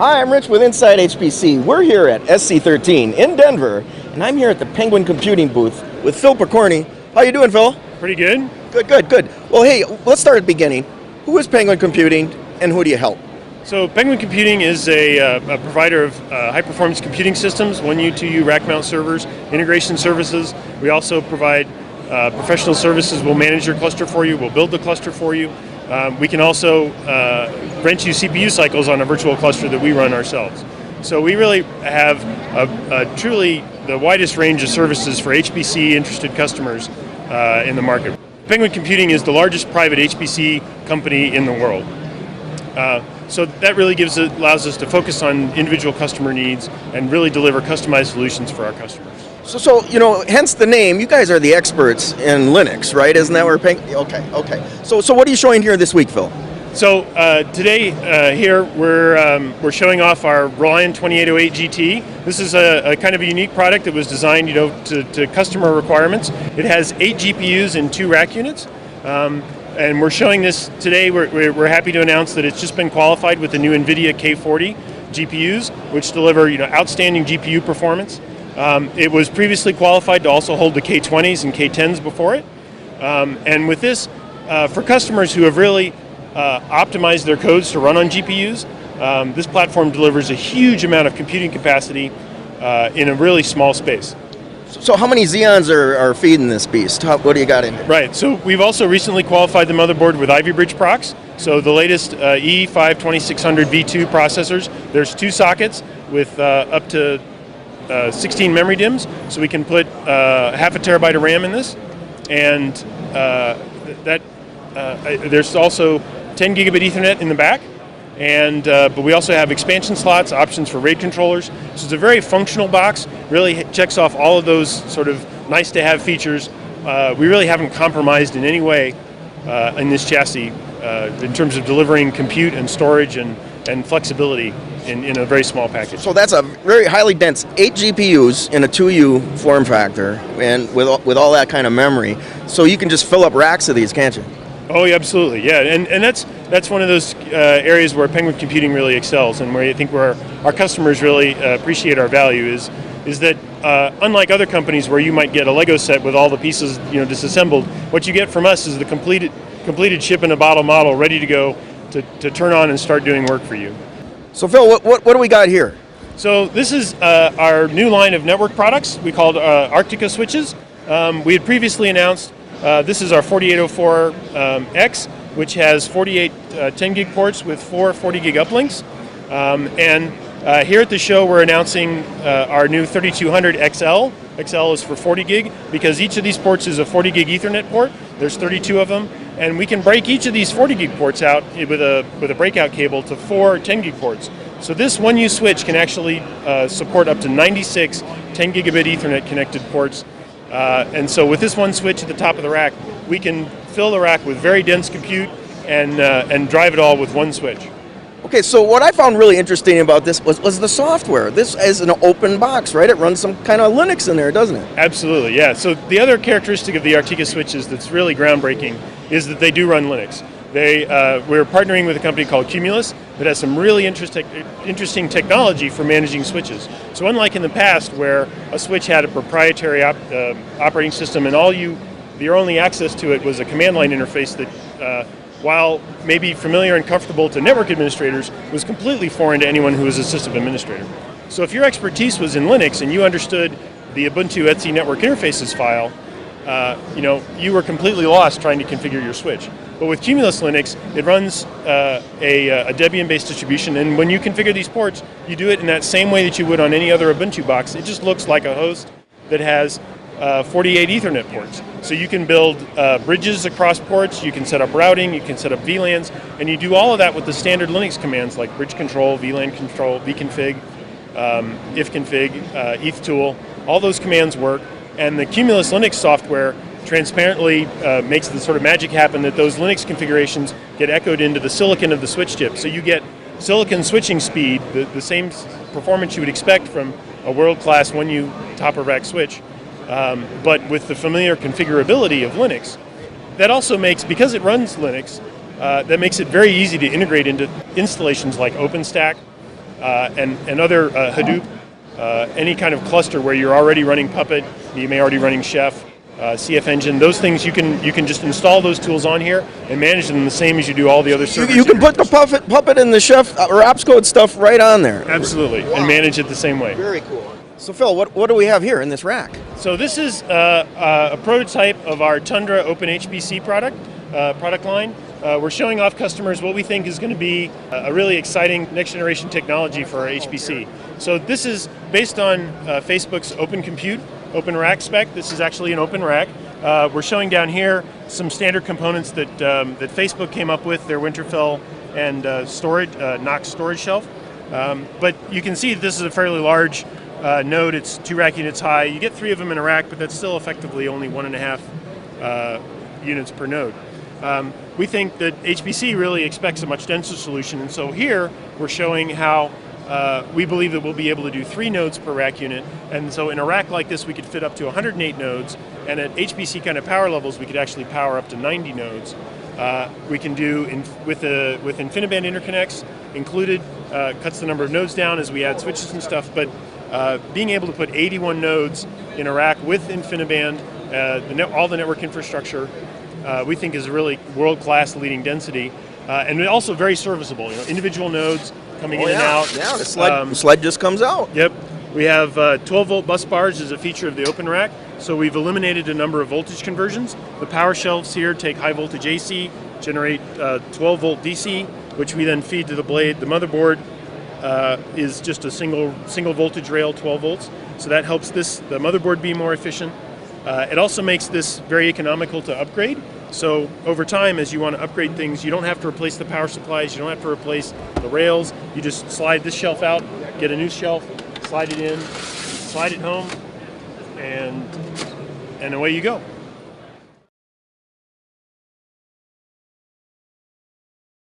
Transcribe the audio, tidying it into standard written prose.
Hi, I'm Rich with insideHPC. We're here at SC13 in Denver, and I'm here at the Penguin Computing booth with Phil Pokorny. How you doing, Phil? Pretty good. Good. Well, hey, let's start at the beginning. Who is Penguin Computing, and who do you help? So Penguin Computing is a provider of high-performance computing systems, 1U, 2U, rack mount servers, integration services. We also provide professional services. We'll manage your cluster for you. We'll build the cluster for you. We can also rent you CPU cycles on a virtual cluster that we run ourselves. So we really have truly the widest range of services for HPC interested customers in the market. Penguin Computing is the largest private HPC company in the world. So that really allows us to focus on individual customer needs and really deliver customized solutions for our customers. So hence the name. You guys are the experts in Linux, right? Isn't that where Penguin? Okay. So what are you showing here this week, Phil? So today here we're showing off our Reliant 2808 GT. This is a kind of a unique product that was designed, to customer requirements. It has 8 GPUs and 2 rack units. And we're showing this today. We're happy to announce that it's just been qualified with the new NVIDIA K40 GPUs, which deliver outstanding GPU performance. It was previously qualified to also hold the K20s and K10s before it. And with this, for customers who have really optimized their codes to run on GPUs, this platform delivers a huge amount of computing capacity in a really small space. So how many Xeons are feeding this beast? What do you got in here? Right, so we've also recently qualified the motherboard with Ivy Bridge procs. So the latest E5-2600 V2 processors. There's 2 sockets with up to 16 memory DIMMs, so we can put half a terabyte of RAM in this. And there's also 10 gigabit Ethernet in the back. And but we also have expansion slots, options for RAID controllers. So it's a very functional box. Really checks off all of those sort of nice-to-have features. We really haven't compromised in any way in this chassis in terms of delivering compute and storage and flexibility in a very small package. So that's a very highly dense 8 GPUs in a 2U form factor, and with all that kind of memory. So you can just fill up racks of these, can't you? Oh, yeah, absolutely, yeah, and that's one of those areas where Penguin Computing really excels, and where I think where our customers really appreciate our value is that unlike other companies where you might get a Lego set with all the pieces disassembled, what you get from us is the completed ship in a bottle model ready to go to turn on and start doing work for you. So Phil, what do we got here? So this is our new line of network products we called Arctica Switches. We had previously announced this is our 4804X, which has 48 10 gig ports with 4 40 gig uplinks. And here at the show we're announcing our new 3200 XL. XL is for 40 gig because each of these ports is a 40 gig Ethernet port. There's 32 of them, and we can break each of these 40 gig ports out with a breakout cable to 4 10 gig ports. So this 1U switch can actually support up to 96 10 gigabit Ethernet connected ports. And so with this one switch at the top of the rack, we can fill the rack with very dense compute and drive it all with one switch. Okay, so what I found really interesting about this was the software. This is an open box, right? It runs some kind of Linux in there, doesn't it? Absolutely, yeah. So the other characteristic of the Arctica switches that's really groundbreaking is that they do run Linux. We're partnering with a company called Cumulus that has some really interesting technology for managing switches. So unlike in the past where a switch had a proprietary operating system and your only access to it was a command line interface that while maybe familiar and comfortable to network administrators, was completely foreign to anyone who was a system administrator. So if your expertise was in Linux and you understood the Ubuntu etc network interfaces file, you were completely lost trying to configure your switch. But with Cumulus Linux, it runs a Debian-based distribution, and when you configure these ports, you do it in that same way that you would on any other Ubuntu box. It just looks like a host that has 48 Ethernet ports. So you can build bridges across ports, you can set up routing, you can set up VLANs, and you do all of that with the standard Linux commands like bridge control, VLAN control, vconfig, ifconfig, ethtool. All those commands work, and the Cumulus Linux software transparently makes the sort of magic happen that those Linux configurations get echoed into the silicon of the switch chip. So you get silicon switching speed, the same performance you would expect from a world-class 1U top-of-rack switch, but with the familiar configurability of Linux. That also makes, because it runs Linux, that makes it very easy to integrate into installations like OpenStack, and other Hadoop, any kind of cluster where you're already running Puppet, you may already running Chef, CF Engine, those things you can just install those tools on here and manage them the same as you do all the other servers. You can put the Puppet and the Chef or Apps Code stuff right on there. Absolutely, and manage it the same way. Very cool. So Phil, what do we have here in this rack? So this is a prototype of our Tundra Open HPC product line. We're showing off customers what we think is going to be a really exciting next generation technology for our HPC. So this is based on Facebook's Open Compute, Open Rack spec. This is actually an open rack. We're showing down here some standard components that Facebook came up with, their Winterfell and storage, Knox storage shelf. But you can see this is a fairly large node. It's 2 rack units high. You get 3 of them in a rack, but that's still effectively only 1.5 units per node. We think that HPC really expects a much denser solution, and so here we're showing how we believe that we'll be able to do 3 nodes per rack unit, and so in a rack like this we could fit up to 108 nodes, and at HPC kind of power levels we could actually power up to 90 nodes. We can do, with InfiniBand interconnects included, cuts the number of nodes down as we add switches and stuff, but being able to put 81 nodes in a rack with InfiniBand, all the network infrastructure, we think is really world-class leading density, and also very serviceable. Individual nodes coming in and out. Yeah, the sled just comes out. Yep. We have 12-volt bus bars as a feature of the Open Rack, so we've eliminated a number of voltage conversions. The power shelves here take high voltage AC, generate 12-volt DC, which we then feed to the blade. The motherboard is just a single voltage rail, 12 volts, so that helps the motherboard be more efficient. It also makes this very economical to upgrade. So over time, as you want to upgrade things, you don't have to replace the power supplies, you don't have to replace the rails. You just slide this shelf out, get a new shelf, slide it in, slide it home, and away you go.